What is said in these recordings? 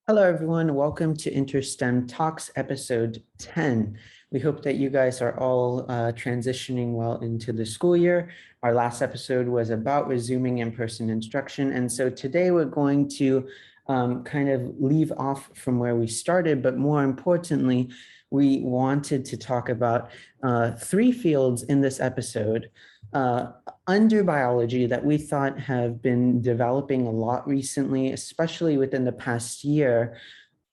Hello, everyone. Welcome to InterSTEM Talks episode 10. We hope that you guys are all transitioning well into the school year. Our last episode was about resuming in-person instruction. And so today we're going to kind of leave off from where we started, but more importantly, we wanted to talk about three fields in this episode under biology that we thought have been developing a lot recently, especially within the past year,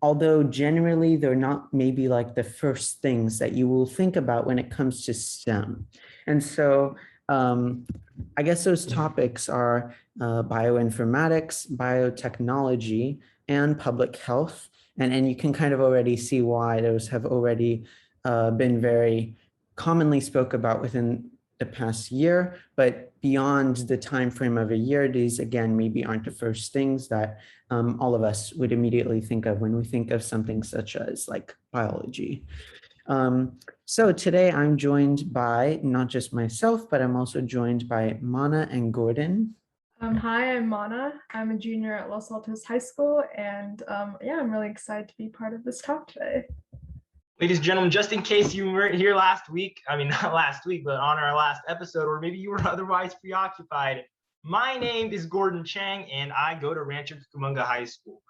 although generally they're not maybe like the first things that you will think about when it comes to STEM. And so I guess those topics are bioinformatics, biotechnology, and public health. And you can kind of already see why those have already been very commonly spoke about within the past year, but beyond the time frame of a year, these again maybe aren't the first things that all of us would immediately think of when we think of something such as like biology. So today I'm joined by not just myself, but I'm also joined by Mana and Gordon. Hi, I'm Mana. I'm a junior at Los Altos High School, and yeah, I'm really excited to be part of this talk today. Ladies and gentlemen, just in case you weren't here last week, I mean, not last week, but on our last episode, or maybe you were otherwise preoccupied, my name is Gordon Chang, and I go to Rancho Cucamonga High School.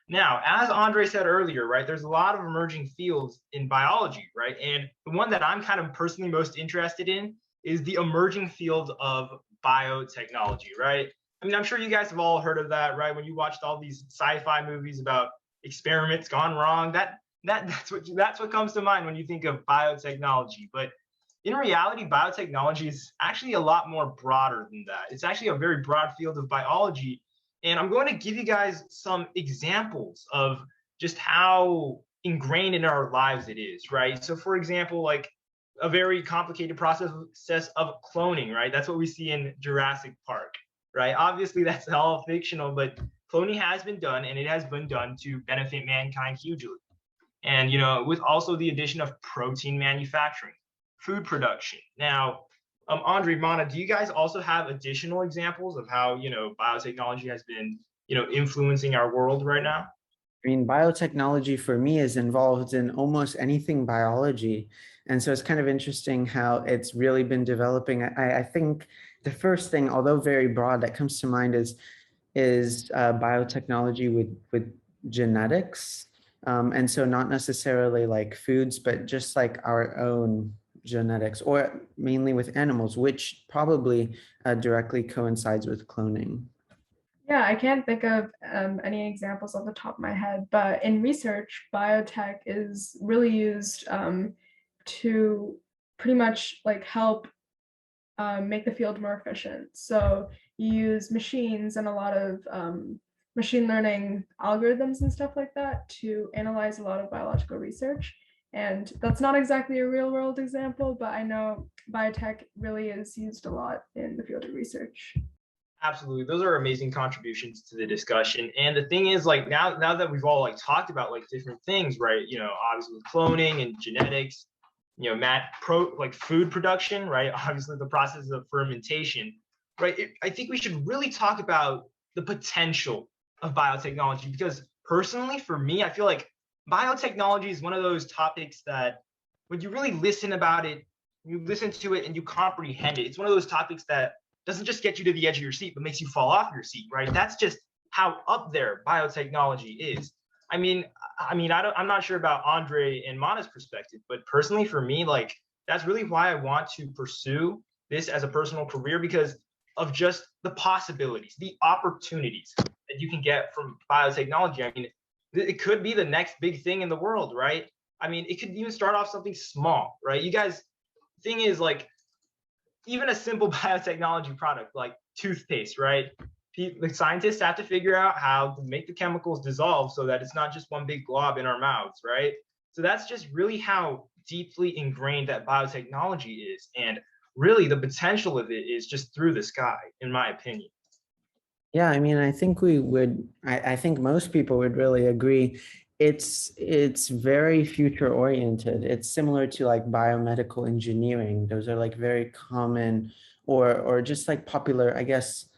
Now, as Andre said earlier, right, there's a lot of emerging fields in biology, right? And the one that I'm kind of personally most interested in is the emerging field of biotechnology, right? I mean, I'm sure you guys have all heard of that, right? When you watched all these sci-fi movies about experiments gone wrong, that's what comes to mind when you think of biotechnology. But in reality, biotechnology is actually a lot more broader than that. It's actually a very broad field of biology. And I'm going to give you guys some examples of just how ingrained in our lives it is, right? So for example, like a very complicated process of cloning, right? That's what we see in Jurassic Park, right? Obviously, that's all fictional, but cloning has been done, and it has been done to benefit mankind hugely. And, you know, with also the addition of protein manufacturing, food production. Now, Andre, Mana, do you guys also have additional examples of how, you know, biotechnology has been, you know, influencing our world right now? I mean, biotechnology for me is involved in almost anything biology. And so it's kind of interesting how it's really been developing. I think the first thing, although very broad, that comes to mind is biotechnology with genetics. And so not necessarily like foods, but just like our own genetics, or mainly with animals, which probably directly coincides with cloning. Yeah, I can't think of any examples off the top of my head, but in research, biotech is really used to pretty much like help make the field more efficient. So you use machines and a lot of machine learning algorithms and stuff like that to analyze a lot of biological research. And that's not exactly a real world example, but I know biotech really is used a lot in the field of research. Absolutely. Those are amazing contributions to the discussion. And the thing is, like, now that we've all like talked about like different things, right? You know, obviously with cloning and genetics, you know, like food production, right? Obviously the process of fermentation, right? I think we should really talk about the potential of biotechnology, because personally for me, I feel like biotechnology is one of those topics that when you really listen about it, you listen to it and you comprehend it, it's one of those topics that doesn't just get you to the edge of your seat, but makes you fall off your seat, right? That's just how up there biotechnology is. I'm not sure about Andre and Mana's perspective, but personally for me, like that's really why I want to pursue this as a personal career, because of just the possibilities, the opportunities that you can get from biotechnology. I mean, it could be the next big thing in the world, right? I mean, it could even start off something small, right? You guys, thing is like, even a simple biotechnology product like toothpaste, right? The scientists have to figure out how to make the chemicals dissolve so that it's not just one big glob in our mouths, right? So that's just really how deeply ingrained that biotechnology is. And really the potential of it is just through the sky, in my opinion. Yeah, I mean, I think I think most people would really agree. It's very future oriented. It's similar to like biomedical engineering. Those are like very common or just like popular, I guess,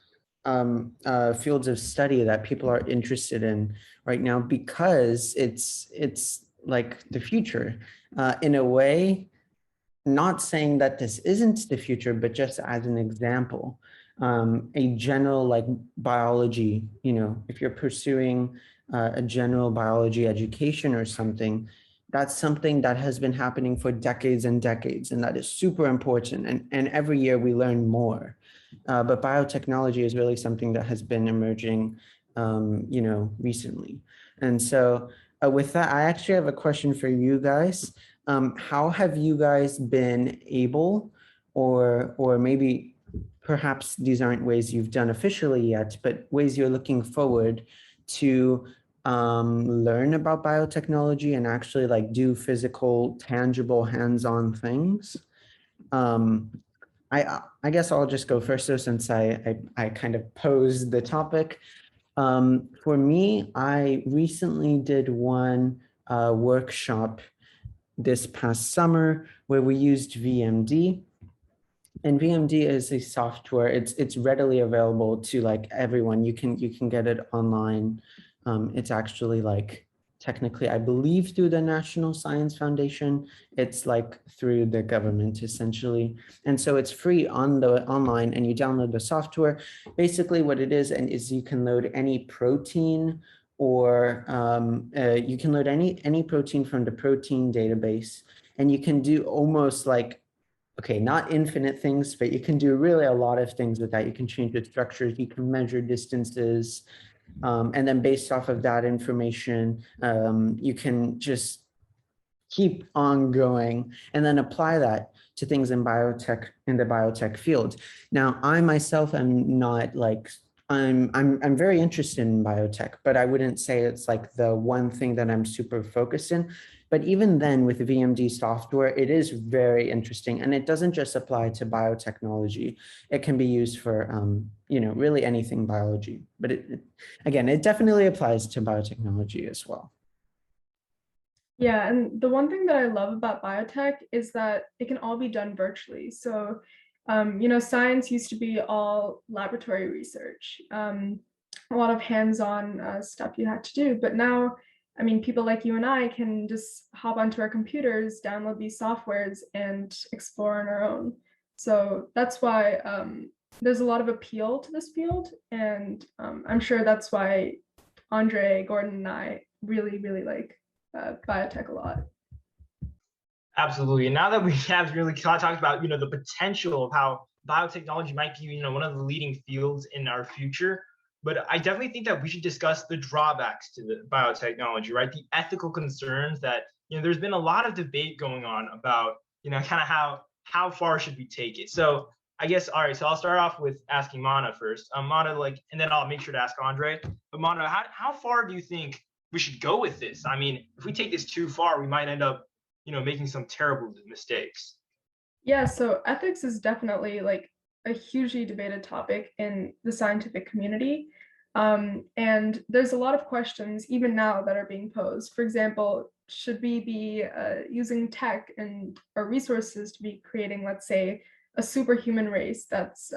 fields of study that people are interested in right now because it's like the future. In a way, not saying that this isn't the future, but just as an example, a general like biology, you know, if you're pursuing a general biology education or something, that's something that has been happening for decades and decades, and that is super important. And every year we learn more. But biotechnology is really something that has been emerging, you know, recently. And so with that, I actually have a question for you guys. How have you guys been able, or maybe perhaps these aren't ways you've done officially yet, but ways you're looking forward to learn about biotechnology and actually like do physical, tangible, hands-on things? I guess I'll just go first though, since I kind of posed the topic. For me, I recently did one workshop this past summer where we used VMD. And VMD is a software. It's readily available to like everyone. You can get it online. It's actually like technically, I believe, through the National Science Foundation. It's like through the government essentially. And so it's free on the online, and you download the software. Basically what it is, and is you can load any protein, or you can load any protein from the protein database, and you can do almost like, okay, not infinite things, but you can do really a lot of things with that. You can change the structures, you can measure distances, and then based off of that information, you can just keep on going and then apply that to things in biotech, in the biotech field. Now, I myself am not like, I'm very interested in biotech, but I wouldn't say it's like the one thing that I'm super focused in. But even then, with the VMD software, it is very interesting, and it doesn't just apply to biotechnology. It can be used for, you know, really anything biology. But again, it definitely applies to biotechnology as well. Yeah, and the one thing that I love about biotech is that it can all be done virtually. So, you know, science used to be all laboratory research, a lot of hands-on stuff you had to do. But now, I mean, people like you and I can just hop onto our computers, download these softwares, and explore on our own. So that's why there's a lot of appeal to this field, and I'm sure that's why Andre, Gordon, and I really, really like biotech a lot. Absolutely. And now that we have really talked about, you know, the potential of how biotechnology might be, you know, one of the leading fields in our future, but I definitely think that we should discuss the drawbacks to the biotechnology, right? The ethical concerns that, you know, there's been a lot of debate going on about, you know, kind of how far should we take it? So I guess, all right, so I'll start off with asking Mana first. Mana, like, and then I'll make sure to ask Andre. But Mana, how far do you think we should go with this? I mean, if we take this too far, we might end up, you know, making some terrible mistakes. Yeah, so ethics is definitely like a hugely debated topic in the scientific community. And there's a lot of questions even now that are being posed. For example, should we be using tech and our resources to be creating, let's say, a superhuman race that's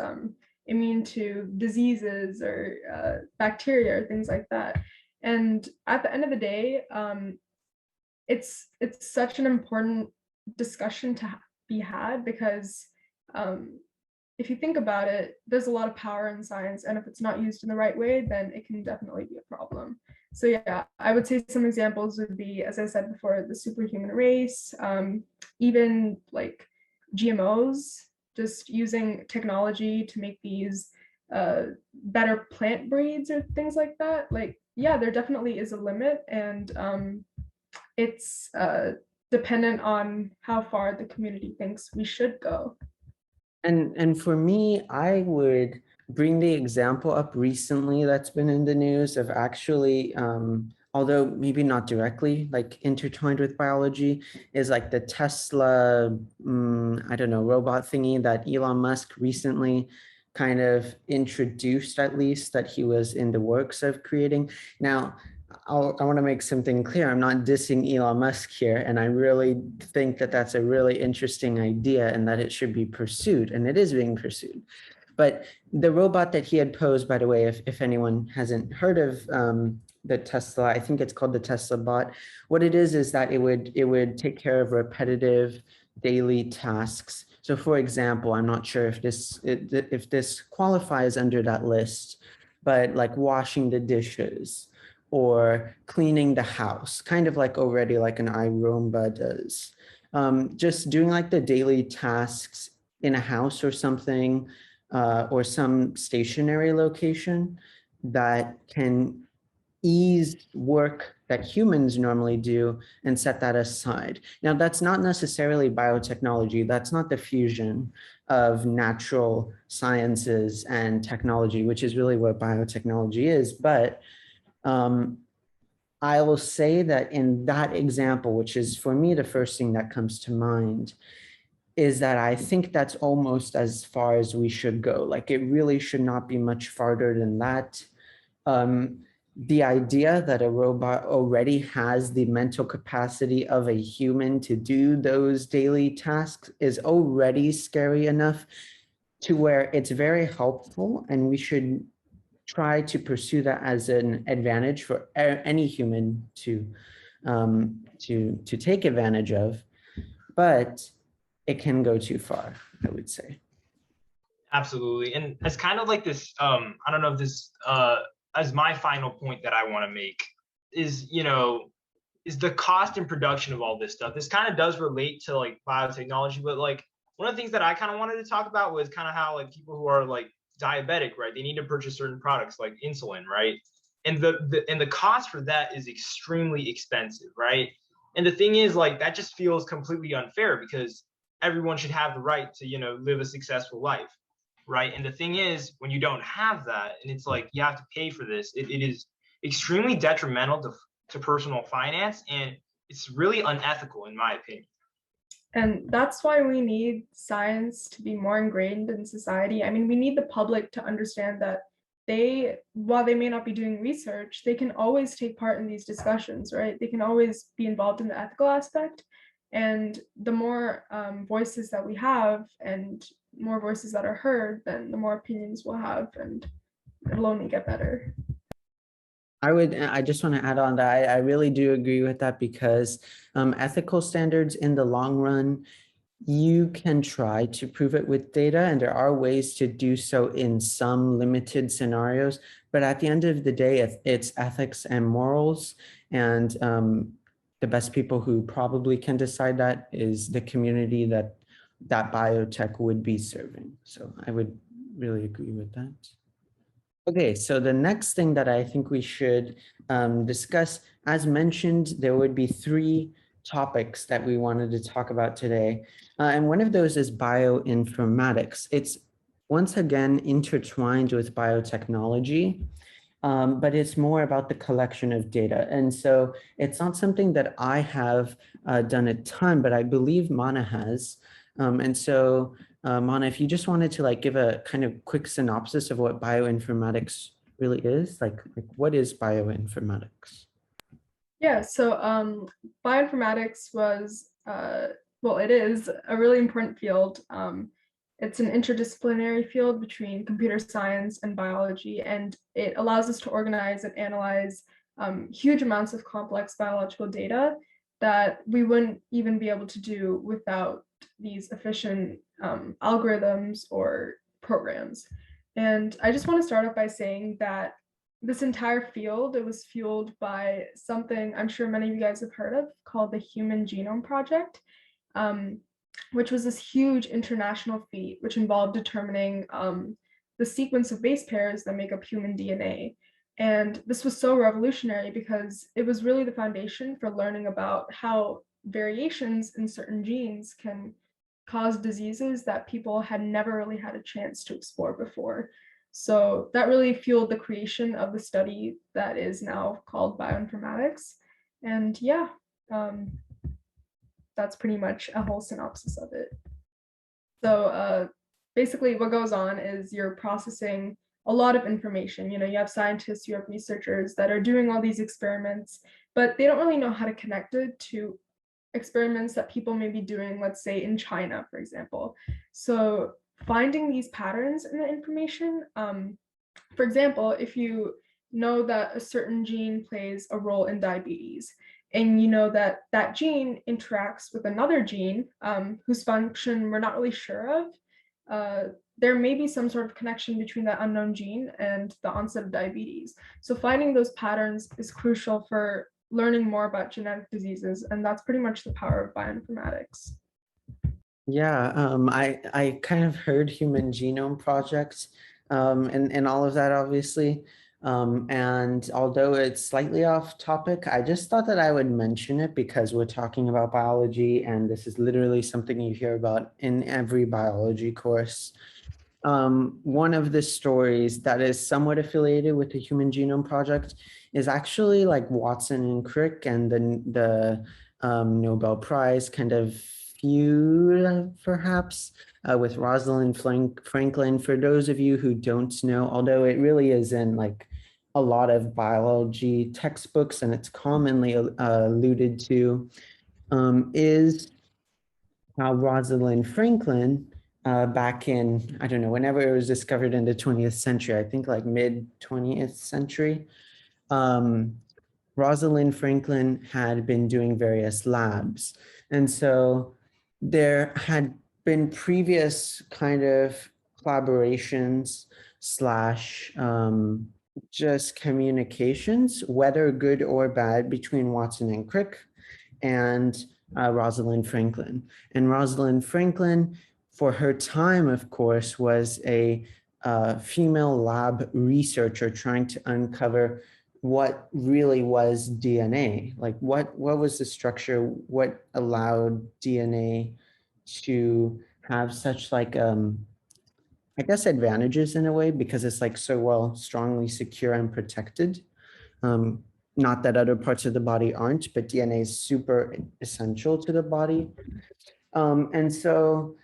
immune to diseases or bacteria or things like that? And at the end of the day, it's such an important discussion to be had because if you think about it, there's a lot of power in science, and if it's not used in the right way, then it can definitely be a problem. So yeah, I would say some examples would be, as I said before, the superhuman race, even like GMOs, just using technology to make these better plant breeds or things like that. Like, yeah, there definitely is a limit, and it's dependent on how far the community thinks we should go. And for me, I would bring the example up recently that's been in the news of actually, although maybe not directly like intertwined with biology, is like the Tesla, I don't know, robot thingy that Elon Musk recently kind of introduced, at least, that he was in the works of creating. Now, I want to make something clear. I'm not dissing Elon Musk here, and I really think that that's a really interesting idea and that it should be pursued, and it is being pursued. But the robot that he had posed, by the way, if anyone hasn't heard of the Tesla, I think it's called the Tesla bot. What it is that it would take care of repetitive daily tasks. So for example, I'm not sure if this qualifies under that list, but like washing the dishes or cleaning the house, kind of like already like an iRoomba does. Just doing like the daily tasks in a house or something, or some stationary location that can ease work that humans normally do and set that aside. Now, that's not necessarily biotechnology. That's not the fusion of natural sciences and technology, which is really what biotechnology is. But I will say that in that example, which is for me the first thing that comes to mind, is that I think that's almost as far as we should go. Like it really should not be much farther than that. The idea that a robot already has the mental capacity of a human to do those daily tasks is already scary enough to where it's very helpful, and we should try to pursue that as an advantage for any human to take advantage of. But it can go too far, I would say. Absolutely. And as kind of like this, I don't know if this, as my final point that I want to make is, is the cost and production of all this stuff. This kind of does relate to like biotechnology, but like one of the things that I kind of wanted to talk about was kind of how like people who are like diabetic, right? They need to purchase certain products like insulin, right? And the cost for that is extremely expensive, right? And the thing is, like, that just feels completely unfair because everyone should have the right to, live a successful life, right? And the thing is, when you don't have that, and it's like you have to pay for this, it is extremely detrimental to personal finance, and it's really unethical, in my opinion. And that's why we need science to be more ingrained in society. I mean, we need the public to understand that while they may not be doing research, they can always take part in these discussions, right? They can always be involved in the ethical aspect. And the more voices that we have and more voices that are heard, then the more opinions we'll have, and it'll only get better. I just want to add on that. I really do agree with that because ethical standards in the long run, you can try to prove it with data, and there are ways to do so in some limited scenarios. But at the end of the day, it's ethics and morals. And the best people who probably can decide that is the community that biotech would be serving. So I would really agree with that. Okay, so the next thing that I think we should discuss, as mentioned, there would be 3 topics that we wanted to talk about today. And one of those is bioinformatics. It's once again intertwined with biotechnology, but it's more about the collection of data. And so it's not something that I have done a ton, but I believe Mana has. And so Mana, if you just wanted to like give a kind of quick synopsis of what bioinformatics really is, like what is bioinformatics? Yeah, so bioinformatics was, well, it is a really important field. It's an interdisciplinary field between computer science and biology, and it allows us to organize and analyze huge amounts of complex biological data that we wouldn't even be able to do without these efficient algorithms or programs. And I just want to start off by saying that this entire field, it was fueled by something I'm sure many of you guys have heard of called the Human Genome Project, which was this huge international feat, which involved determining the sequence of base pairs that make up human DNA. And this was so revolutionary because it was really the foundation for learning about how variations in certain genes can cause diseases that people had never really had a chance to explore before. So that really fueled the creation of the study that is now called bioinformatics. And yeah, that's pretty much a whole synopsis of it. So basically what goes on is you're processing a lot of information. You have scientists, you have researchers that are doing all these experiments, but they don't really know how to connect it to experiments that people may be doing, let's say in China, for example. So finding these patterns in the information. For example, if you know that a certain gene plays a role in diabetes, and you know that that gene interacts with another gene whose function we're not really sure of, there may be some sort of connection between that unknown gene and the onset of diabetes. So finding those patterns is crucial for learning more about genetic diseases, and that's pretty much the power of bioinformatics. Yeah, I kind of heard Human Genome Project and all of that, obviously. And although it's slightly off topic, I just thought that I would mention it because we're talking about biology, and this is literally something you hear about in every biology course. One of the stories that is somewhat affiliated with the Human Genome Project is actually like Watson and Crick and the Nobel Prize kind of feud, perhaps, with Rosalind Franklin. For those of you who don't know, although it really is in like a lot of biology textbooks and it's commonly alluded to, is how Rosalind Franklin, back in, I don't know, whenever it was discovered in the 20th century, I think like mid 20th century, Rosalind Franklin had been doing various labs. And so there had been previous kind of collaborations slash just communications, whether good or bad, between Watson and Crick and Rosalind Franklin. And Rosalind Franklin, for her time, of course, was a female lab researcher trying to uncover what really was DNA, like what was the structure, what allowed DNA to have such like I guess advantages in a way, because it's like so well strongly secure and protected. Not that other parts of the body aren't, but DNA is super essential to the body. And so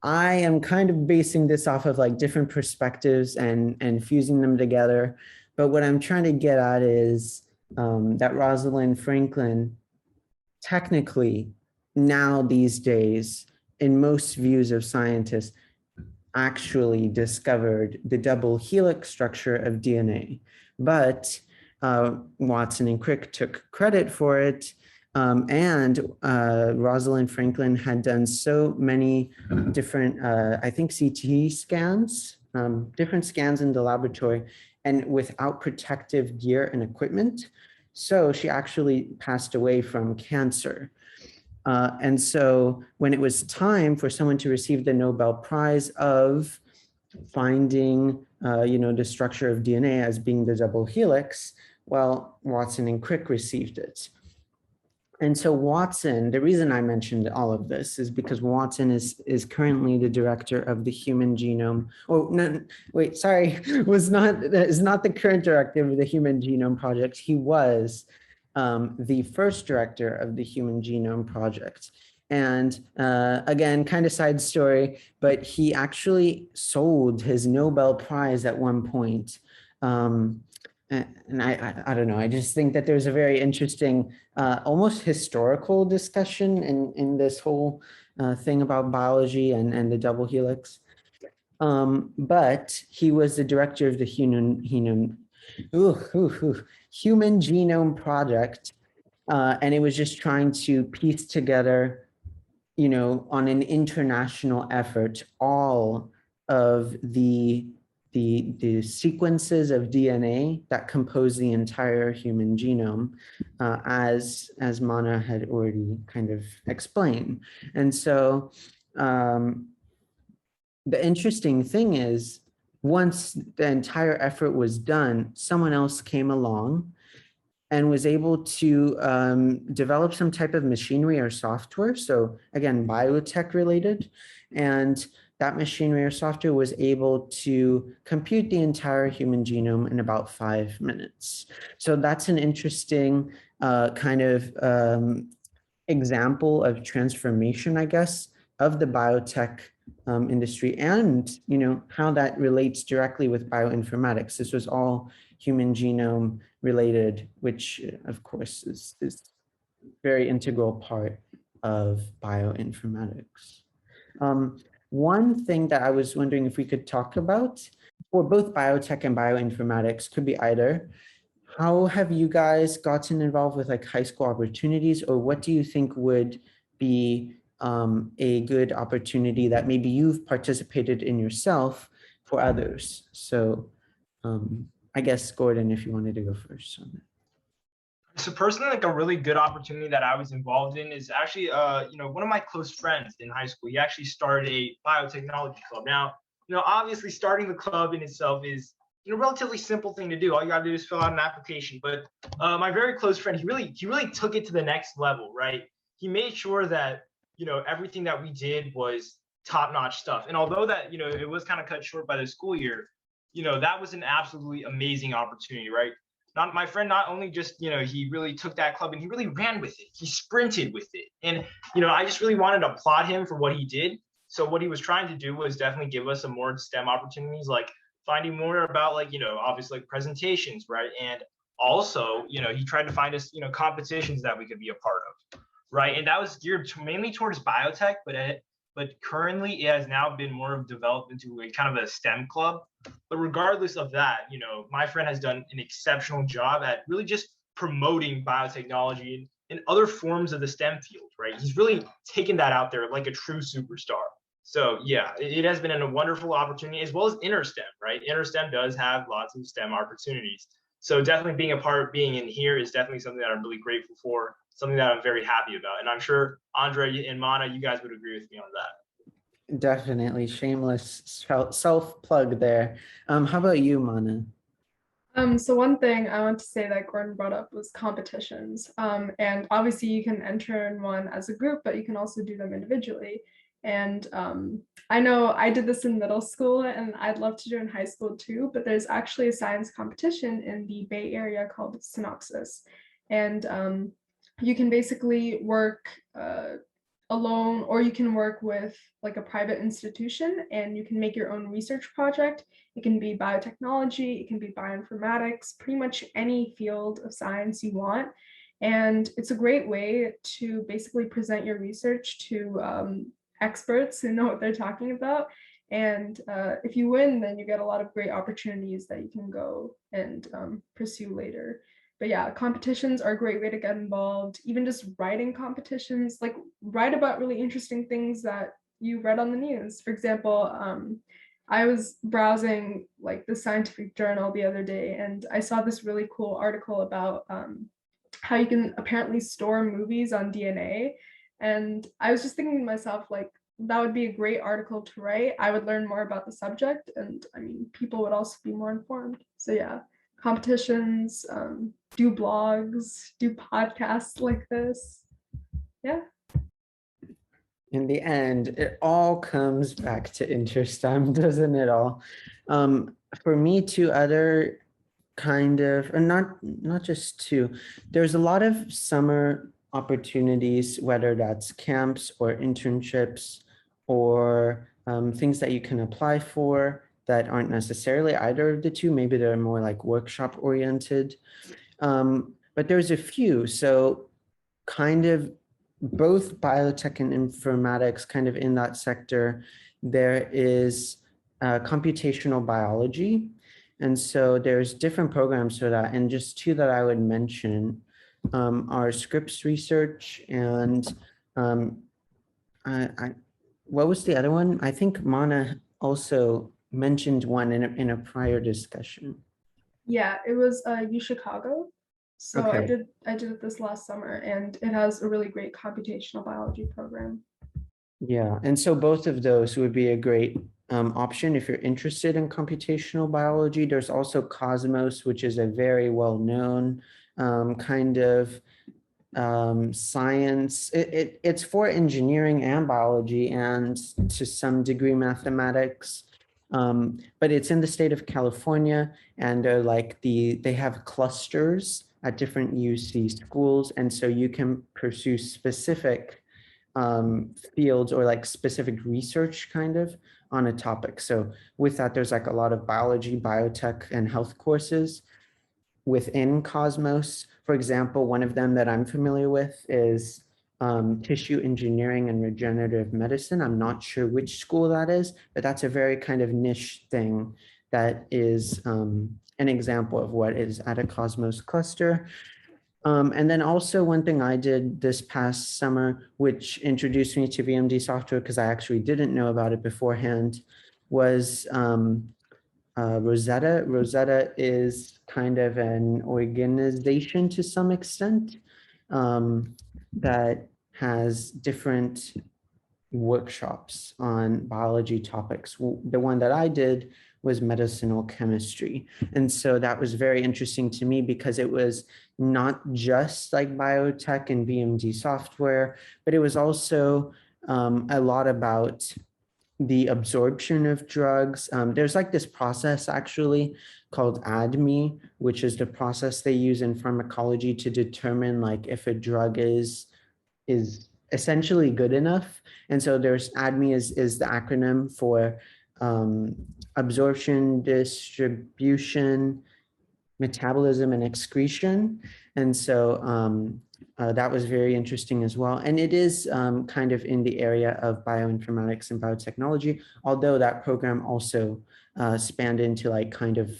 I am kind of basing this off of like different perspectives and fusing them together. But what I'm trying to get at is that Rosalind Franklin, technically now these days, in most views of scientists, actually discovered the double helix structure of DNA. But Watson and Crick took credit for it. And Rosalind Franklin had done so many different, I think, CT scans, different scans in the laboratory, and without protective gear and equipment. So she actually passed away from cancer. And so when it was time for someone to receive the Nobel Prize of finding, the structure of DNA as being the double helix, well, Watson and Crick received it. And so Watson, the reason I mentioned all of this is because Watson is currently the director of the Human Genome. Oh, no, wait, sorry, is not the current director of the Human Genome Project. He was the first director of the Human Genome Project. And again, kind of side story, but he actually sold his Nobel Prize at one point. And I don't know, I just think that there's a very interesting, almost historical discussion in this whole thing about biology and the double helix. But he was the director of the Human Genome Project, and it was just trying to piece together, on an international effort, all of the sequences of DNA that compose the entire human genome, as Mana had already kind of explained. And so the interesting thing is, once the entire effort was done, someone else came along and was able to develop some type of machinery or software. So again, biotech related. And that machinery or software was able to compute the entire human genome in about 5 minutes. So that's an interesting kind of example of transformation, I guess, of the biotech industry, and how that relates directly with bioinformatics. This was all human genome related, which of course is very integral part of bioinformatics. One thing that I was wondering if we could talk about for both biotech and bioinformatics, could be either. How have you guys gotten involved with like high school opportunities, or what do you think would be a good opportunity that maybe you've participated in yourself for others? So I guess Gordon, if you wanted to go first on that. So personally, like a really good opportunity that I was involved in is actually, one of my close friends in high school. He actually started a biotechnology club. Now, obviously starting the club in itself is, relatively simple thing to do. All you gotta do is fill out an application. But my very close friend, he really took it to the next level, right? He made sure that, everything that we did was top-notch stuff. And although that, it was kind of cut short by the school year, that was an absolutely amazing opportunity, right? My friend not only just he really took that club and he really ran with it, he sprinted with it. And I just really wanted to applaud him for what he did. So what he was trying to do was definitely give us some more STEM opportunities, like finding more about obviously like presentations, right? And also he tried to find us competitions that we could be a part of, right? And that was geared mainly towards biotech, but currently it has now been more developed into a kind of a STEM club. But regardless of that, my friend has done an exceptional job at really just promoting biotechnology and other forms of the STEM field, right? He's really taken that out there like a true superstar. So yeah, it has been a wonderful opportunity, as well as InterSTEM, right? InterSTEM does have lots of STEM opportunities. So definitely being in here is definitely something that I'm really grateful for, something that I'm very happy about. And I'm sure Andre and Mana, you guys would agree with me on that. Definitely shameless self-plug there. How about you, Mana? So one thing I want to say that Gordon brought up was competitions. And obviously you can enter in one as a group, but you can also do them individually. And I know I did this in middle school and I'd love to do it in high school too, but there's actually a science competition in the Bay Area called Synopsis. And you can basically work alone, or you can work with like a private institution and you can make your own research project. It can be biotechnology, it can be bioinformatics, pretty much any field of science you want. And it's a great way to basically present your research to experts who know what they're talking about. And if you win, then you get a lot of great opportunities that you can go and pursue later. But yeah, competitions are a great way to get involved. Even just writing competitions, like write about really interesting things that you read on the news. For example, I was browsing like the scientific journal the other day and I saw this really cool article about how you can apparently store movies on DNA. And I was just thinking to myself, like, that would be a great article to write. I would learn more about the subject and I mean, people would also be more informed. So yeah, competitions, do blogs, do podcasts like this. Yeah. In the end, it all comes back to InterSTEM, doesn't it all? For me, two other kind of, and not just two, there's a lot of summer opportunities, whether that's camps or internships or things that you can apply for that aren't necessarily either of the two. Maybe they're more like workshop oriented. But there's a few. So kind of both biotech and informatics, kind of in that sector, there is computational biology. And so there's different programs for that. And just two that I would mention are Scripps Research and what was the other one? I think Mana also mentioned one in a prior discussion. Yeah, it was U Chicago. So Okay. I did it this last summer and it has a really great computational biology program. Yeah, and so both of those would be a great option if you're interested in computational biology. There's also Cosmos, which is a very well-known kind of science. It's for engineering and biology and to some degree mathematics. But it's in the state of California, and they have clusters at different UC schools, and so you can pursue specific fields or like specific research kind of on a topic. So with that, there's like a lot of biology, biotech, and health courses within Cosmos. For example, one of them that I'm familiar with is tissue engineering and regenerative medicine. I'm not sure which school that is, but that's a very kind of niche thing that is an example of what is at a Cosmos cluster. And then also one thing I did this past summer, which introduced me to VMD software because I actually didn't know about it beforehand, was Rosetta. Rosetta is kind of an organization to some extent that has different workshops on biology topics. The one that I did was medicinal chemistry. And so that was very interesting to me because it was not just like biotech and VMD software, but it was also a lot about the absorption of drugs. There's like this process actually called ADME, which is the process they use in pharmacology to determine like if a drug is essentially good enough. And so there's ADME is the acronym for absorption, distribution, metabolism, and excretion. And so that was very interesting as well. And it is kind of in the area of bioinformatics and biotechnology, although that program also spanned into like kind of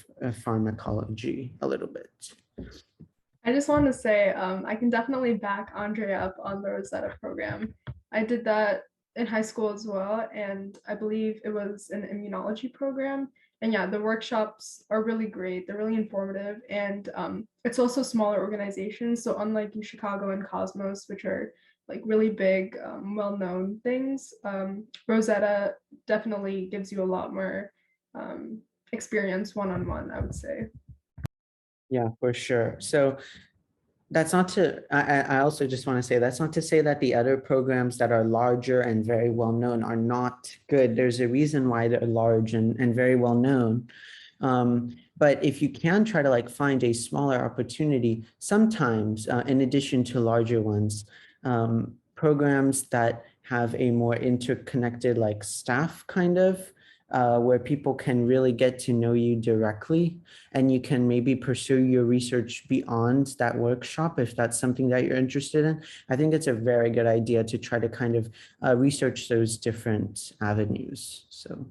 pharmacology a little bit. I just want to say I can definitely back Andre up on the Rosetta program. I did that in high school as well, and I believe it was an immunology program. And yeah, the workshops are really great. They're really informative, and it's also smaller organizations. So unlike in Chicago and Cosmos, which are like really big, well-known things, Rosetta definitely gives you a lot more experience one-on-one, I would say. Yeah, for sure. So that's not to, I also just want to say, that's not to say that the other programs that are larger and very well known are not good. There's a reason why they're large and very well known. But if you can try to like find a smaller opportunity, sometimes in addition to larger ones, programs that have a more interconnected like staff kind of, where people can really get to know you directly and you can maybe pursue your research beyond that workshop if that's something that you're interested in. I think it's a very good idea to try to kind of research those different avenues. So.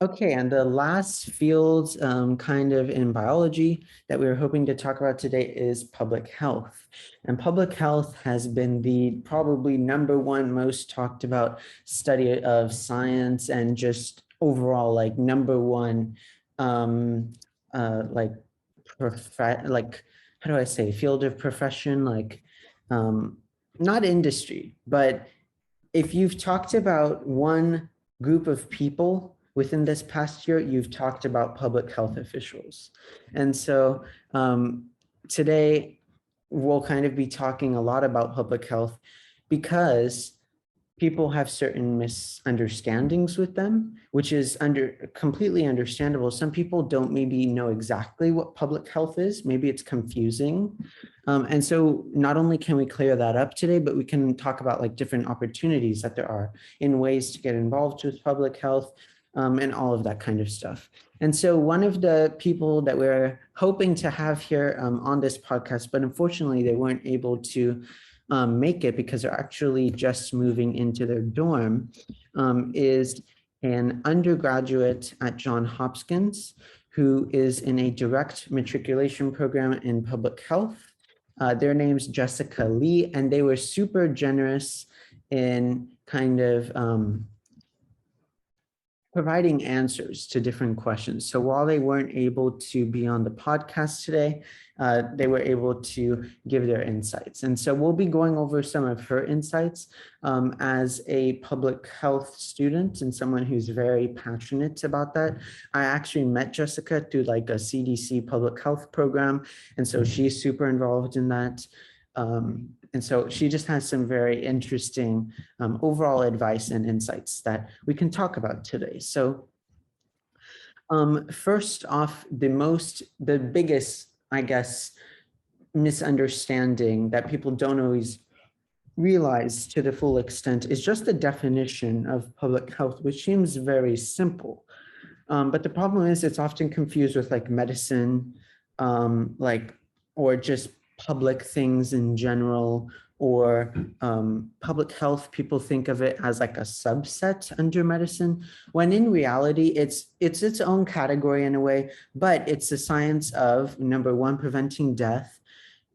Okay, and the last field kind of in biology that we were hoping to talk about today is public health. And public health has been the probably number1 most talked about study of science and just overall like number1 like how do I say field of profession, like not industry, but if you've talked about one group of people within this past year, you've talked about public health officials. And so today we'll kind of be talking a lot about public health because people have certain misunderstandings with them, which is completely understandable. Some people don't maybe know exactly what public health is. Maybe it's confusing. And so not only can we clear that up today, but we can talk about like different opportunities that there are in ways to get involved with public health and all of that kind of stuff. And so one of the people that we're hoping to have here on this podcast, but unfortunately they weren't able to make it because they're actually just moving into their dorm, is an undergraduate at Johns Hopkins who is in a direct matriculation program in public health. Their name's Jessica Lee, and they were super generous in kind of providing answers to different questions. So while they weren't able to be on the podcast today, they were able to give their insights. And so we'll be going over some of her insights as a public health student and someone who's very passionate about that. I actually met Jessica through like a CDC public health program. And so she's super involved in that. And so she just has some very interesting overall advice and insights that we can talk about today. So first off, the biggest, I guess, misunderstanding that people don't always realize to the full extent is just the definition of public health, which seems very simple. But the problem is it's often confused with like medicine, or just public things in general, or public health, people think of it as like a subset under medicine, when in reality, it's its own category in a way, but it's the science of, number one, preventing death,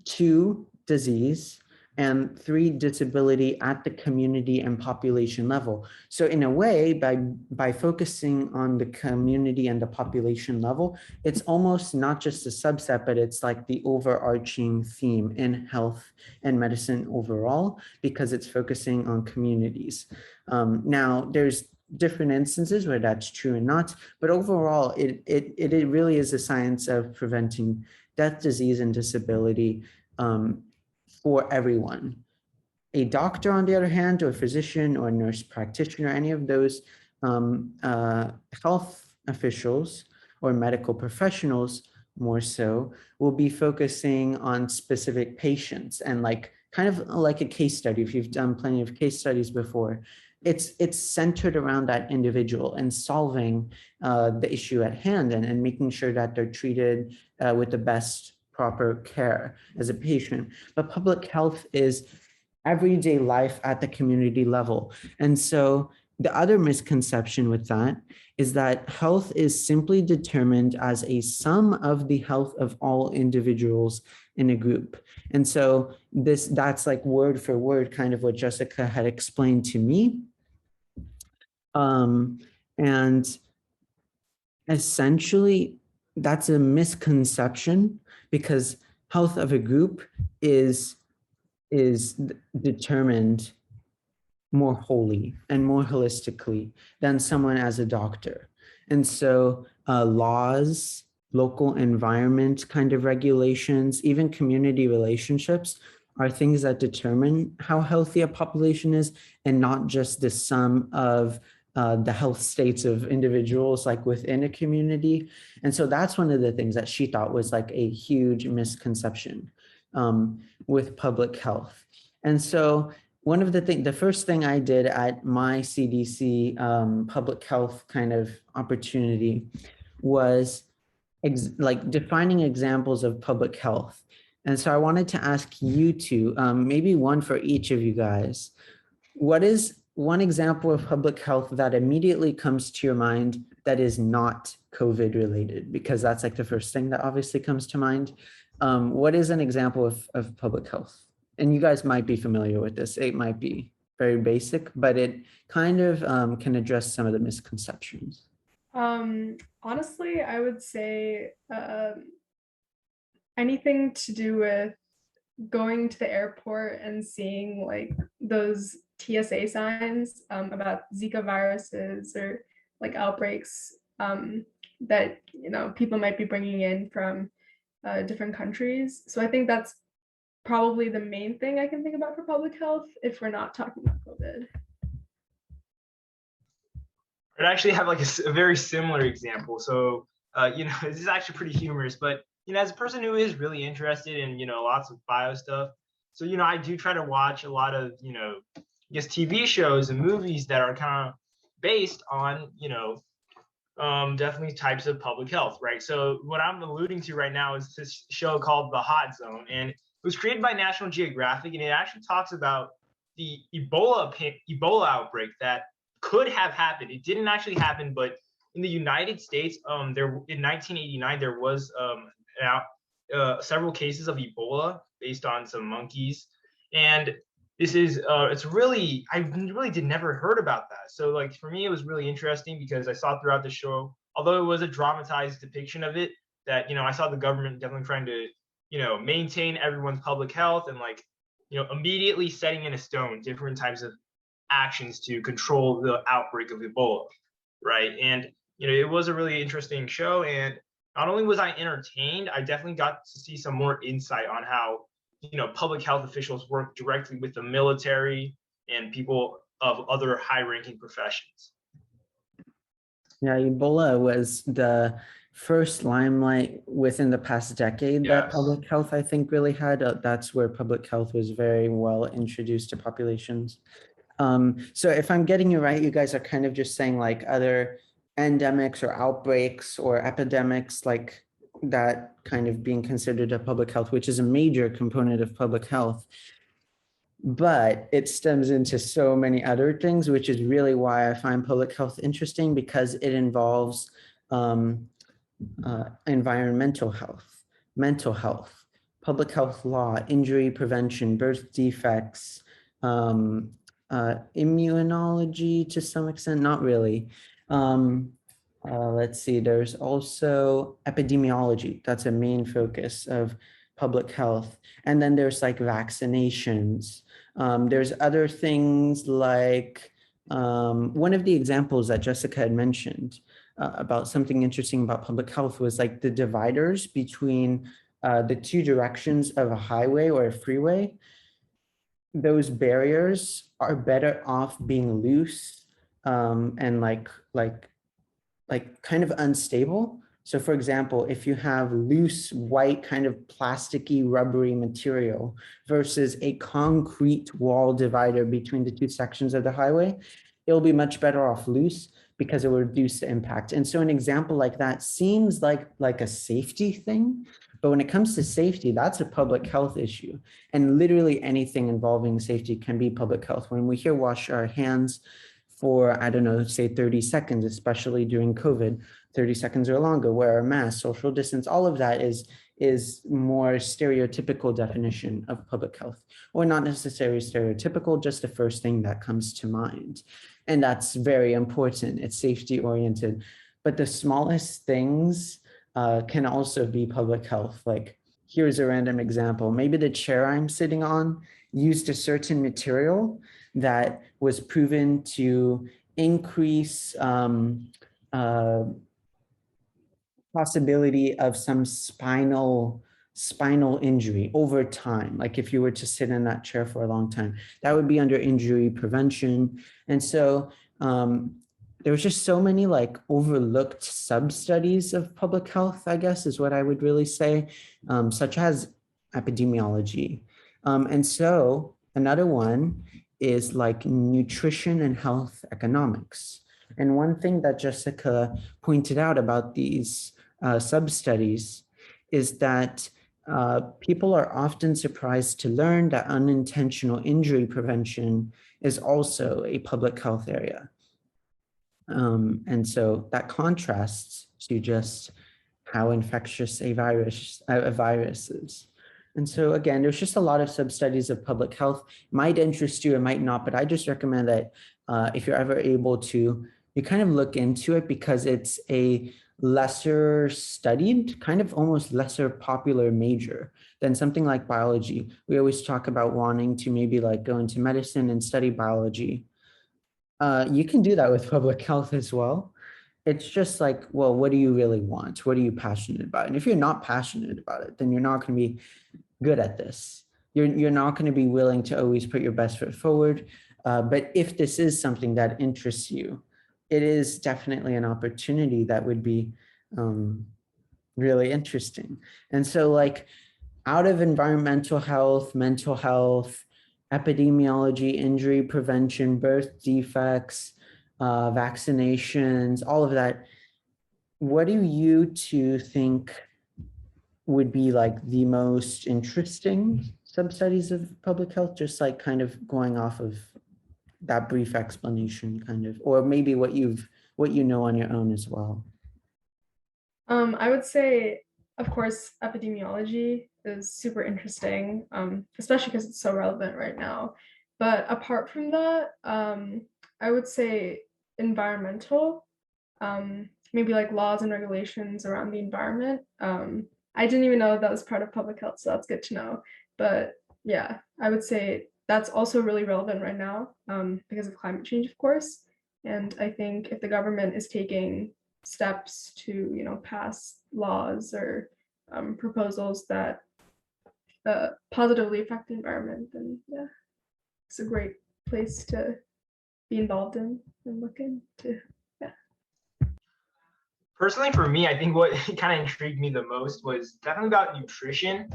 two, disease, and three, disability at the community and population level. So in a way, by focusing on the community and the population level, it's almost not just a subset, but it's like the overarching theme in health and medicine overall, because it's focusing on communities. Now, there's different instances where that's true and not, but overall, it really is a science of preventing death, disease, and disability for everyone. A doctor, on the other hand, or a physician or nurse practitioner, any of those health officials or medical professionals more so will be focusing on specific patients, and like kind of like a case study. If you've done plenty of case studies before, it's centered around that individual and solving the issue at hand, and making sure that they're treated with the best proper care as a patient. But public health is everyday life at the community level. And so the other misconception with that is that health is simply determined as a sum of the health of all individuals in a group. And so that's like word for word kind of what Jessica had explained to me. And essentially, that's a misconception, because health of a group is determined more wholly and more holistically than someone as a doctor. And so laws, local environment kind of regulations, even community relationships are things that determine how healthy a population is, and not just the sum of the health states of individuals like within a community. And so that's one of the things that she thought was like a huge misconception with public health. And so one of the first thing I did at my CDC public health kind of opportunity was like defining examples of public health. And so I wanted to ask you two, maybe one for each of you guys, what is one example of public health that immediately comes to your mind that is not COVID related? Because that's like the first thing that obviously comes to mind. What is an example of public health? And you guys might be familiar with this. It might be very basic, but it kind of can address some of the misconceptions. Honestly, I would say anything to do with going to the airport and seeing like those TSA signs about Zika viruses or like outbreaks that people might be bringing in from different countries. So I think that's probably the main thing I can think about for public health if we're not talking about COVID. I actually have like a very similar example. So this is actually pretty humorous, but as a person who is really interested in lots of bio stuff, so I do try to watch a lot of I guess TV shows and movies that are kind of based on definitely types of public health, right? So what I'm alluding to right now is this show called The Hot Zone, and it was created by National Geographic, and it actually talks about the Ebola outbreak that could have happened. It didn't actually happen, but in the United States, there in 1989 there was several cases of Ebola based on some monkeys, and this is I really did never heard about that. So like for me, it was really interesting because I saw throughout the show, although it was a dramatized depiction of it, that I saw the government definitely trying to maintain everyone's public health and like immediately setting in a stone different types of actions to control the outbreak of Ebola, right? And it was a really interesting show, and not only was I entertained, I definitely got to see some more insight on how public health officials work directly with the military and people of other high-ranking professions. Yeah, Ebola was the first limelight within the past decade that public health, I think, really had. That's where public health was very well introduced to populations. So if I'm getting you right, you guys are kind of just saying like other endemics or outbreaks or epidemics like that kind of being considered a public health, which is a major component of public health. but it stems into so many other things, which is really why I find public health interesting, because it involves environmental health, mental health, public health law, injury prevention, birth defects, immunology to some extent, not really. Let's see, there's also epidemiology. That's a main focus of public health. And then there's like vaccinations. There's other things like one of the examples that Jessica had mentioned about something interesting about public health was like the dividers between the two directions of a highway or a freeway. Those barriers are better off being loose and kind of unstable. So for example, if you have loose white kind of plasticky rubbery material versus a concrete wall divider between the two sections of the highway, it'll be much better off loose because it will reduce the impact. And so an example like that seems like a safety thing, but when it comes to safety, that's a public health issue. And literally anything involving safety can be public health. When we hear wash our hands for, I don't know, say 30 seconds, especially during COVID, 30 seconds or longer, wear a mask, social distance, all of that is more stereotypical definition of public health, or not necessarily stereotypical, just the first thing that comes to mind. And that's very important. It's safety oriented. But the smallest things can also be public health. Like, here's a random example. Maybe the chair I'm sitting on used a certain material that was proven to increase possibility of some spinal injury over time. Like if you were to sit in that chair for a long time, that would be under injury prevention. And so there was just so many like overlooked sub-studies of public health, I guess is what I would really say, such as epidemiology. And so another one is like nutrition and health economics. And one thing that Jessica pointed out about these sub-studies is that people are often surprised to learn that unintentional injury prevention is also a public health area. And so that contrasts to just how infectious a virus is. And so again, there's just a lot of sub-studies of public health. Might interest you, it might not, but I just recommend that if you're ever able to, you kind of look into it, because it's a lesser studied, kind of almost lesser popular major than something like biology. We always talk about wanting to maybe like go into medicine and study biology. You can do that with public health as well. It's just like, well, what do you really want? What are you passionate about? And if you're not passionate about it, then you're not going to be good at this. You're not going to be willing to always put your best foot forward. But if this is something that interests you, it is definitely an opportunity that would be really interesting. And so like out of environmental health, mental health, epidemiology, injury prevention, birth defects, vaccinations, all of that, what do you two think would be like the most interesting sub-studies of public health? Just like kind of going off of that brief explanation, kind of, or maybe what you know on your own as well. I would say, of course, epidemiology is super interesting, especially because it's so relevant right now. But apart from that, I would say environmental, maybe like laws and regulations around the environment. I didn't even know that was part of public health, so that's good to know. But yeah, I would say that's also really relevant right now because of climate change, of course. And I think if the government is taking steps to, pass laws or proposals that positively affect the environment, then yeah, it's a great place to be involved in and look into. Yeah. Personally, for me, I think what kind of intrigued me the most was definitely about nutrition,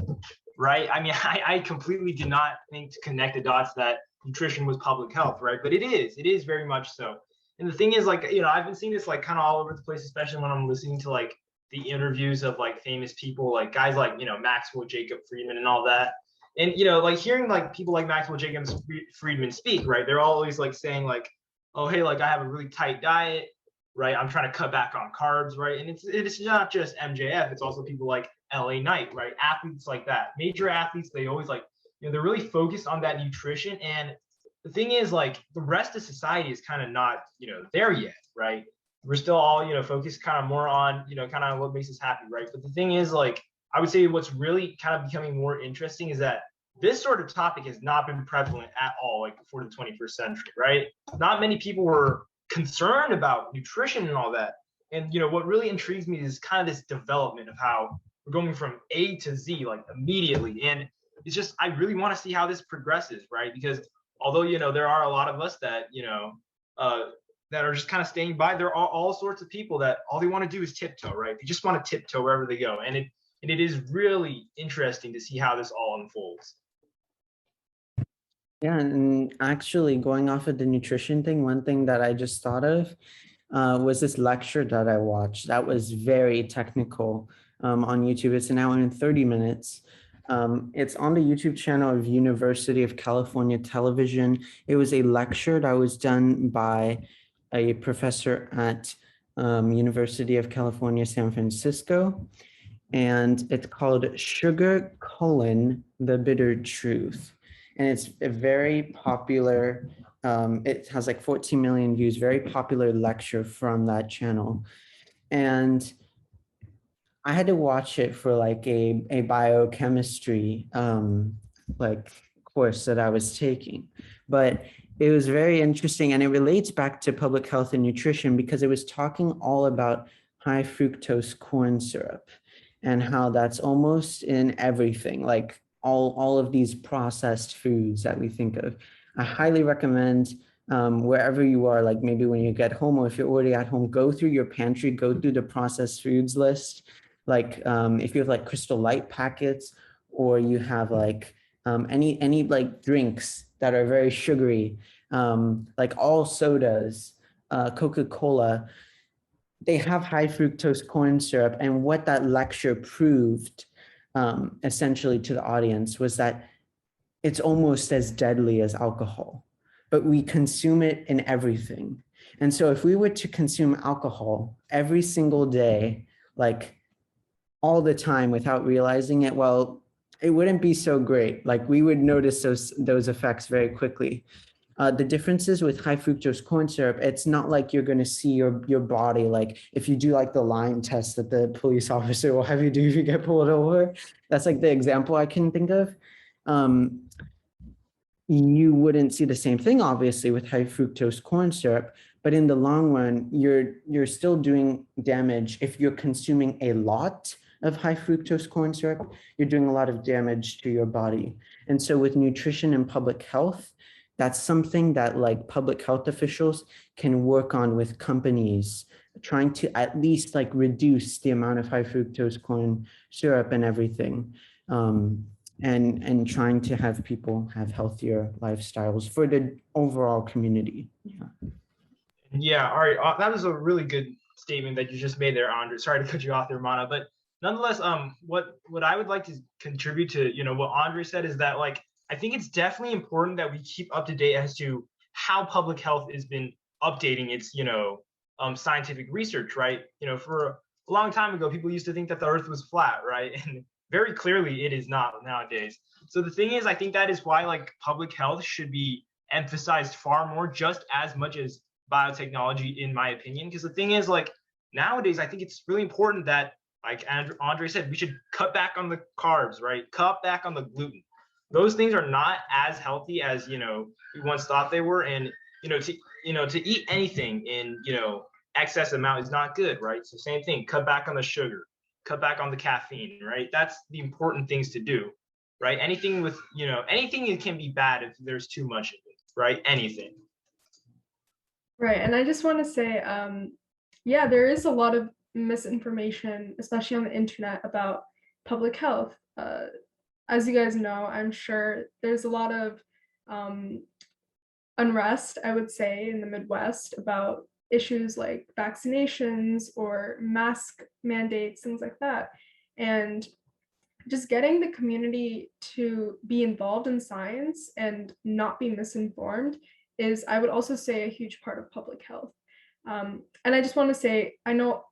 right? I mean, I completely did not think to connect the dots that nutrition was public health, right? But it is very much so. And the thing is, like, I've been seeing this like kind of all over the place, especially when I'm listening to like the interviews of like famous people, like guys like, Maxwell Jacob Friedman and all that. And like hearing like people like Maxwell Jacobs Friedman speak, right? They're always like saying like, oh hey, like I have a really tight diet, right? I'm trying to cut back on carbs, right? And it's not just MJF, it's also people like LA Knight, right? Athletes like that, major athletes, they always like, they're really focused on that nutrition. And the thing is, like, the rest of society is kind of not, there yet, right? We're still all, focused kind of more on, kind of what makes us happy, right? But the thing is, like, I would say what's really kind of becoming more interesting is that this sort of topic has not been prevalent at all, like before the 21st century, right? Not many people were concerned about nutrition and all that. And what really intrigues me is kind of this development of how we're going from A to Z like immediately. And it's just, I really want to see how this progresses, right? Because although there are a lot of us that that are just kind of staying by, there are all sorts of people that all they want to do is tiptoe, right? They just want to tiptoe wherever they go. And it is really interesting to see how this all unfolds. Yeah, and actually going off of the nutrition thing, one thing that I just thought of was this lecture that I watched that was very technical on YouTube. It's an hour and 30 minutes. It's on the YouTube channel of University of California Television. It was a lecture that was done by a professor at University of California, San Francisco. And it's called Sugar: The Bitter Truth. And it's a very popular, it has like 14 million views, very popular lecture from that channel. And I had to watch it for like a biochemistry like course that I was taking. But it was very interesting, and it relates back to public health and nutrition because it was talking all about high fructose corn syrup and how that's almost in everything, like all of these processed foods that we think of. I highly recommend wherever you are, like maybe when you get home or if you're already at home, go through your pantry, go through the processed foods list. Like if you have like Crystal Light packets or you have like any like drinks that are very sugary, like all sodas, Coca-Cola, they have high fructose corn syrup. And what that lecture proved essentially to the audience was that it's almost as deadly as alcohol, but we consume it in everything. And so if we were to consume alcohol every single day, like all the time without realizing it, well, it wouldn't be so great. Like we would notice those effects very quickly. The differences with high fructose corn syrup, it's not like you're going to see your body, like if you do like the line test that the police officer will have you do if you get pulled over. That's like the example I can think of. You wouldn't see the same thing, obviously, with high fructose corn syrup, but in the long run, you're still doing damage. If you're consuming a lot of high fructose corn syrup, you're doing a lot of damage to your body. And so with nutrition and public health, that's something that like public health officials can work on with companies, trying to at least like reduce the amount of high fructose corn syrup and everything. And trying to have people have healthier lifestyles for the overall community. Yeah, all right. That was a really good statement that you just made there, Andre. Sorry to cut you off there, Mana, but nonetheless, what I would like to contribute to, what Andre said is that like I think it's definitely important that we keep up to date as to how public health has been updating its, scientific research, right? For a long time ago, people used to think that the Earth was flat, right? And very clearly, it is not nowadays. So the thing is, I think that is why like public health should be emphasized far more, just as much as biotechnology, in my opinion. Because the thing is, like nowadays, I think it's really important that, like Andre said, we should cut back on the carbs, right? Cut back on the gluten. Those things are not as healthy as we once thought they were, and to eat anything in excess amount is not good, right? So same thing, cut back on the sugar, cut back on the caffeine, right? That's the important things to do, right? Anything with anything can be bad if there's too much of it, right? Anything. Right, and I just want to say, yeah, there is a lot of misinformation, especially on the internet, about public health. As you guys know, I'm sure there's a lot of unrest, I would say, in the Midwest about issues like vaccinations or mask mandates, things like that. And just getting the community to be involved in science and not be misinformed is, I would also say, a huge part of public health. And I just want to say, I know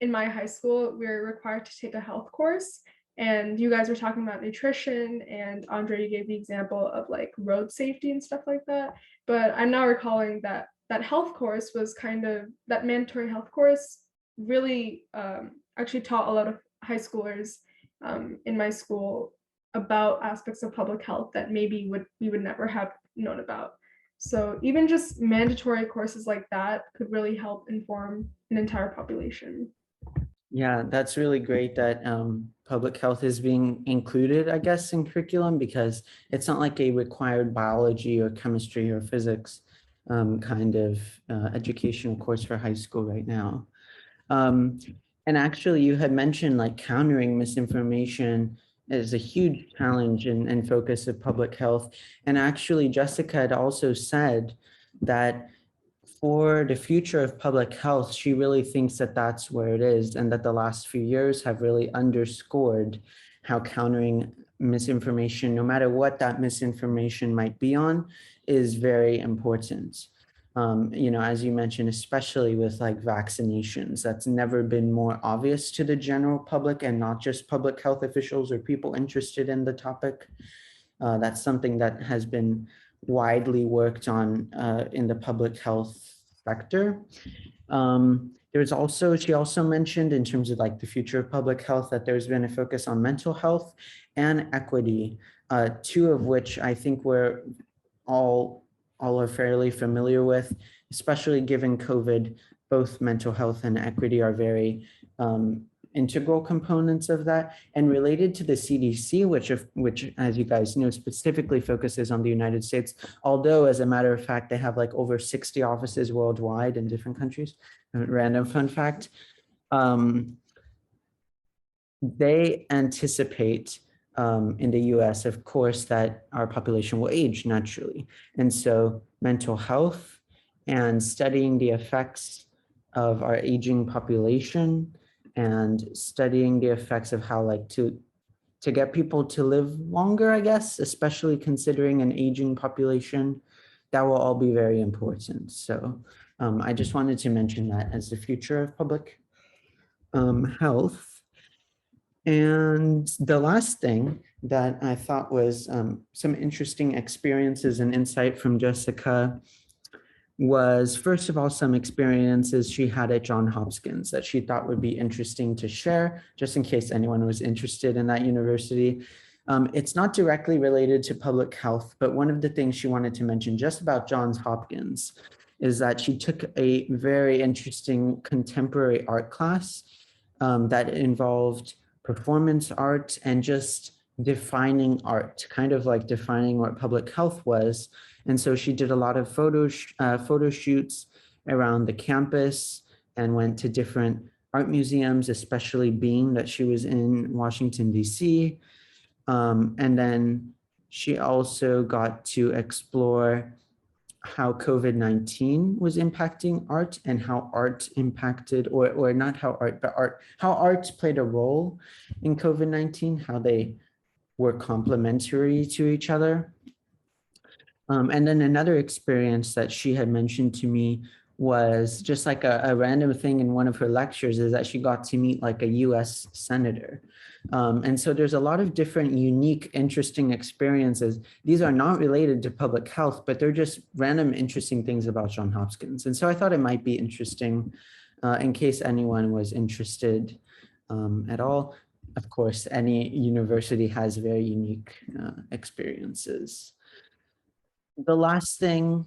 in my high school, we're required to take a health course, and you guys were talking about nutrition, and Andre, you gave the example of like road safety and stuff like that. But I'm now recalling that that health course was kind of, that mandatory health course really actually taught a lot of high schoolers in my school about aspects of public health that maybe we would never have known about. So even just mandatory courses like that could really help inform an entire population. Yeah, that's really great that public health is being included, I guess, in curriculum, because it's not like a required biology or chemistry or physics kind of educational course for high school right now. And actually, you had mentioned like countering misinformation is a huge challenge and focus of public health. And actually, Jessica had also said that for the future of public health, she really thinks that that's where it is, and that the last few years have really underscored how countering misinformation, no matter what that misinformation might be on, is very important. As you mentioned, especially with like vaccinations, that's never been more obvious to the general public and not just public health officials or people interested in the topic. That's something that has been widely worked on in the public health sector. She also mentioned in terms of like the future of public health that there's been a focus on mental health and equity, two of which I think we're all are fairly familiar with, especially given COVID. Both mental health and equity are very integral components of that. And related to the CDC, which, as you guys know, specifically focuses on the United States, although as a matter of fact, they have like over 60 offices worldwide in different countries. Random fun fact. They anticipate in the US, of course, that our population will age naturally. And so mental health and studying the effects of our aging population and studying the effects of how like to get people to live longer, I guess, especially considering an aging population, that will all be very important. So I just wanted to mention that as the future of public health. And the last thing that I thought was some interesting experiences and insight from Jessica was, first of all, some experiences she had at Johns Hopkins that she thought would be interesting to share, just in case anyone was interested in that university. It's not directly related to public health, but one of the things she wanted to mention just about Johns Hopkins is that she took a very interesting contemporary art class that involved performance art and just defining art, kind of like defining what public health was. And so she did a lot of photo shoots around the campus and went to different art museums, especially being that she was in Washington, D.C. And then she also got to explore how COVID-19 was impacting art and how art impacted, or not how art, but how art played a role in COVID-19, how they were complementary to each other. And then another experience that she had mentioned to me was just like a random thing in one of her lectures, is that she got to meet like a US senator. And so there's a lot of different unique, interesting experiences. These are not related to public health, but they're just random, interesting things about Johns Hopkins. And so I thought it might be interesting in case anyone was interested at all. Of course, any university has very unique experiences. The last thing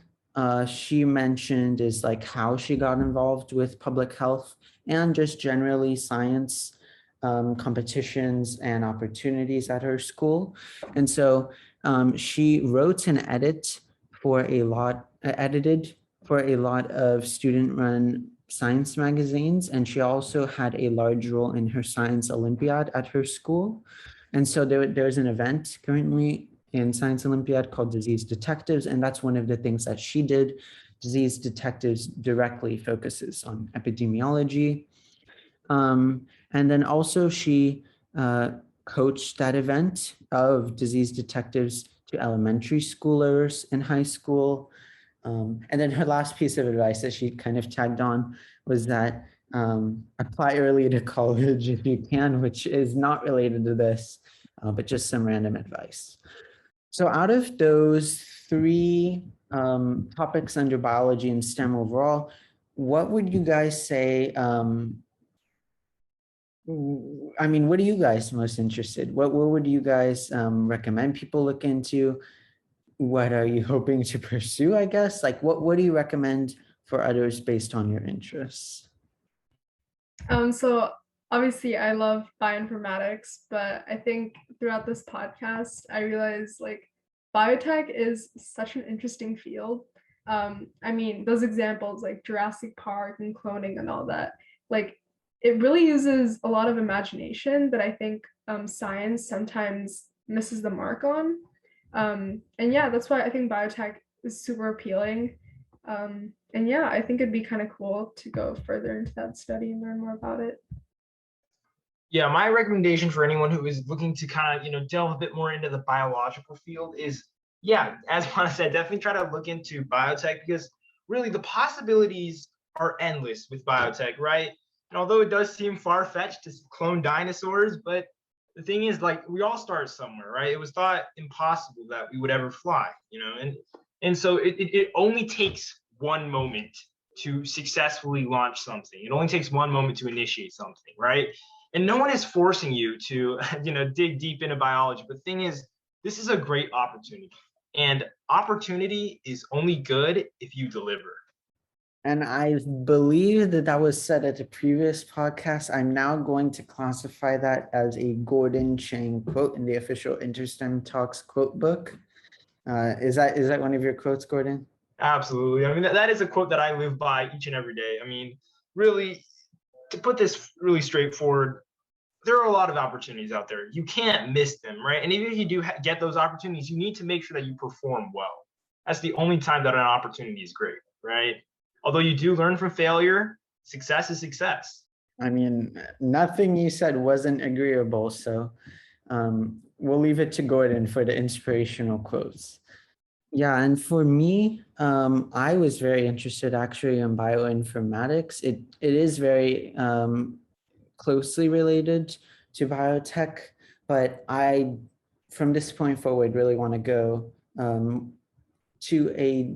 she mentioned is like how she got involved with public health and just generally science competitions and opportunities at her school. And so she wrote and edited for a lot of student-run science magazines, and she also had a large role in her science Olympiad at her school. And so there's an event currently in Science Olympiad called Disease Detectives, and that's one of the things that she did. Disease Detectives directly focuses on epidemiology. And then also she coach that event of disease detectives to elementary schoolers in high school. And then her last piece of advice that she kind of tagged on was that apply early to college if you can, which is not related to this, but just some random advice. So out of those three topics under biology and STEM overall, what would you guys say? I mean, what are you guys most interested? What would you guys recommend people look into? What are you hoping to pursue, I guess? Like, what do you recommend for others based on your interests? So obviously I love bioinformatics, but I think throughout this podcast, I realized like biotech is such an interesting field. I mean, those examples like Jurassic Park and cloning and all that, like it really uses a lot of imagination that I think science sometimes misses the mark on. And yeah, that's why I think biotech is super appealing. And yeah, I think it'd be kind of cool to go further into that study and learn more about it. Yeah, my recommendation for anyone who is looking to kind of, delve a bit more into the biological field is, yeah, as Juana said, definitely try to look into biotech, because really the possibilities are endless with biotech, right? And although it does seem far-fetched to clone dinosaurs, but the thing is, like, we all start somewhere, right? It was thought impossible that we would ever fly, and so it only takes one moment to successfully launch something. It only takes one moment to initiate something, right? And no one is forcing you to, dig deep into biology. But the thing is, this is a great opportunity, and opportunity is only good if you deliver. And I believe that was said at the previous podcast. I'm now going to classify that as a Gordon Chang quote in the official InterSTEM Talks quote book. Is that one of your quotes, Gordon? Absolutely. I mean, that is a quote that I live by each and every day. I mean, really, to put this really straightforward, there are a lot of opportunities out there. You can't miss them, right? And even if you do get those opportunities, you need to make sure that you perform well. That's the only time that an opportunity is great, right? Although you do learn from failure, success is success. I mean, nothing you said wasn't agreeable, so we'll leave it to Gordon for the inspirational quotes. Yeah, and for me, I was very interested actually in bioinformatics. It is very closely related to biotech, but I, from this point forward, really want to go to a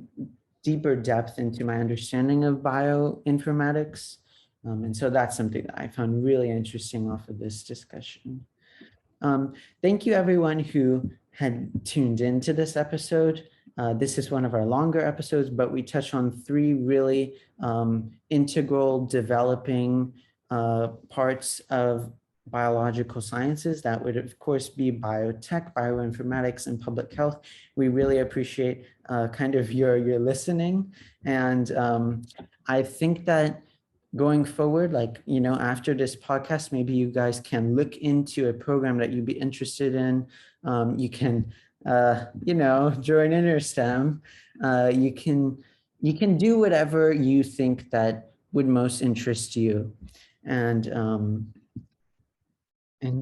deeper depth into my understanding of bioinformatics. And so that's something that I found really interesting off of this discussion. Thank you everyone who had tuned into this episode. This is one of our longer episodes, but we touch on three really integral developing parts of biological sciences. That would of course be biotech, bioinformatics, and public health. We really appreciate kind of your listening. And I think that going forward, like, after this podcast, maybe you guys can look into a program that you'd be interested in. You can, join InterSTEM. You can do whatever you think that would most interest you. And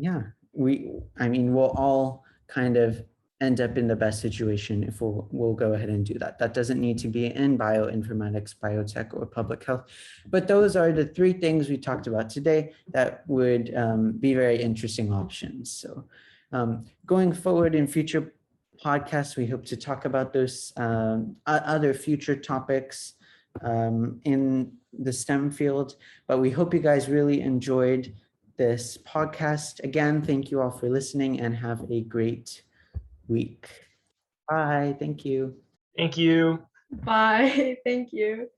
yeah, we'll all kind of end up in the best situation if we'll go ahead and do that. That doesn't need to be in bioinformatics, biotech, or public health. But those are the three things we talked about today that would be very interesting options. So going forward in future podcasts, we hope to talk about those other future topics in the STEM field. But we hope you guys really enjoyed this podcast. Again, thank you all for listening and have a great week. Bye. Thank you. Thank you. Bye. Thank you.